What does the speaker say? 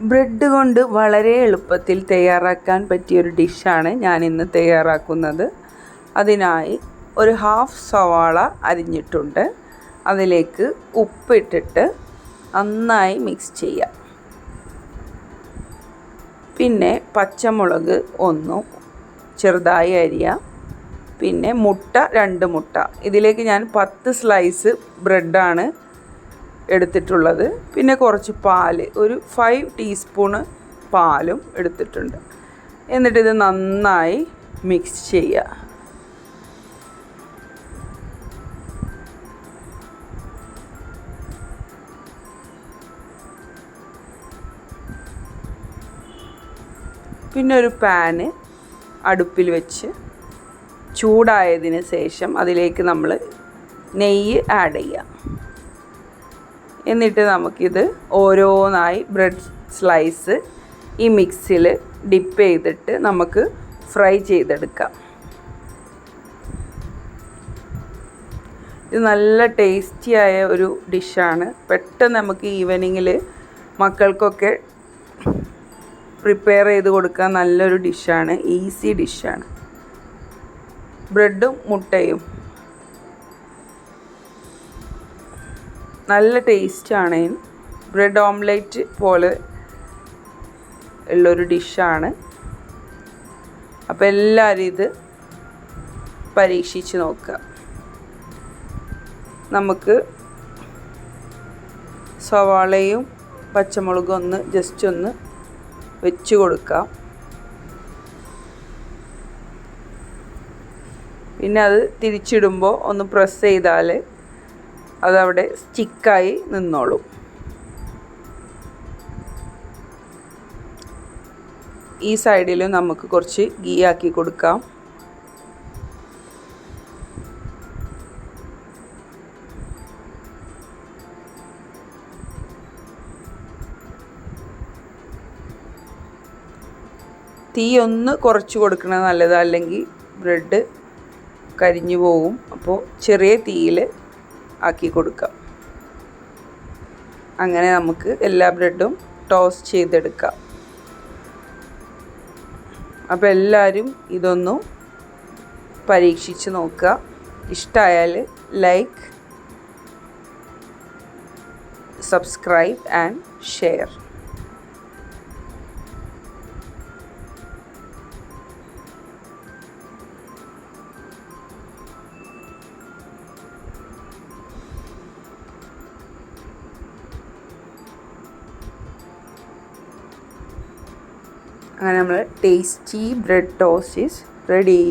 Bread കൊണ്ട് വളരെ എളുപ്പത്തിൽ തയ്യാറാക്കാൻ പറ്റിയൊരു ഡിഷാണ് ഞാനിന്ന് തയ്യാറാക്കുന്നത്. അതിനായി ഒരു ഹാഫ് സവാള അരിഞ്ഞിട്ടുണ്ട്. അതിലേക്ക് ഉപ്പിട്ടിട്ട് നന്നായി മിക്സ് ചെയ്യാം. പിന്നെ പച്ചമുളക് ഒന്നും ചെറുതായി അരിയാം. പിന്നെ മുട്ട 2 മുട്ട. ഇതിലേക്ക് ഞാൻ 10 സ്ലൈസ് ബ്രെഡാണ് എടുത്തിട്ടുള്ളത്. പിന്നെ കുറച്ച് പാല്, ഒരു 5 ടീസ്പൂണ് പാലും എടുത്തിട്ടുണ്ട്. എന്നിട്ടിത് നന്നായി മിക്സ് ചെയ്യുക. പിന്നെ ഒരു പാന് അടുപ്പിൽ വെച്ച് ചൂടായതിന് ശേഷം അതിലേക്ക് നമ്മൾ നെയ്യ് ആഡ് ചെയ്യാം. എന്നിട്ട് നമുക്കിത് ഓരോന്നായി ബ്രെഡ് സ്ലൈസ് ഈ മിക്സിൽ ഡിപ്പ് ചെയ്തിട്ട് നമുക്ക് ഫ്രൈ ചെയ്തെടുക്കാം. ഇത് നല്ല ടേസ്റ്റിയായ ഒരു ഡിഷാണ്. പെട്ടെന്ന് നമുക്ക് ഈവനിങ്ങിൽ മക്കൾക്കൊക്കെ പ്രിപ്പയർ ചെയ്ത് കൊടുക്കാൻ നല്ലൊരു ഡിഷാണ്. ഈസി ഡിഷാണ്. ബ്രെഡും മുട്ടയും നല്ല ടേസ്റ്റാണ്. ബ്രെഡ് ഓംലെറ്റ് പോലെ ഉള്ളൊരു ഡിഷാണ്. അപ്പോൾ എല്ലാവരും ഇത് പരീക്ഷിച്ച് നോക്കുക. നമുക്ക് സവാളയും പച്ചമുളകും ഒന്ന് ജസ്റ്റ് ഒന്ന് വെച്ച് കൊടുക്കാം. പിന്നെ അത് തിരിച്ചിടുമ്പോൾ ഒന്ന് പ്രസ് ചെയ്താൽ അതവിടെ സ്റ്റിക്കായി നിന്നോളും. ഈ സൈഡിലും നമുക്ക് കുറച്ച് ഗീ ആക്കി കൊടുക്കാം. തീ ഒന്ന് കുറച്ച് കൊടുക്കുന്നത് നല്ലതാണ്, അല്ലെങ്കിൽ ബ്രെഡ് കരിഞ്ഞു പോവും. അപ്പോൾ ചെറിയ തീയിൽ ആക്കി കൊടുക്കാം. അങ്ങനെ നമുക്ക് എല്ലാ ബ്രെഡും ടോസ്റ്റ് ചെയ്തെടുക്കാം. അപ്പോൾ എല്ലാവരും ഇതൊന്ന് പരീക്ഷിച്ച് നോക്കുക. ഇഷ്ടമായാൽ ലൈക്ക്, സബ്സ്ക്രൈബ് ആൻഡ് ഷെയർ. അങ്ങനെ നമ്മൾ tasty bread toast is ready.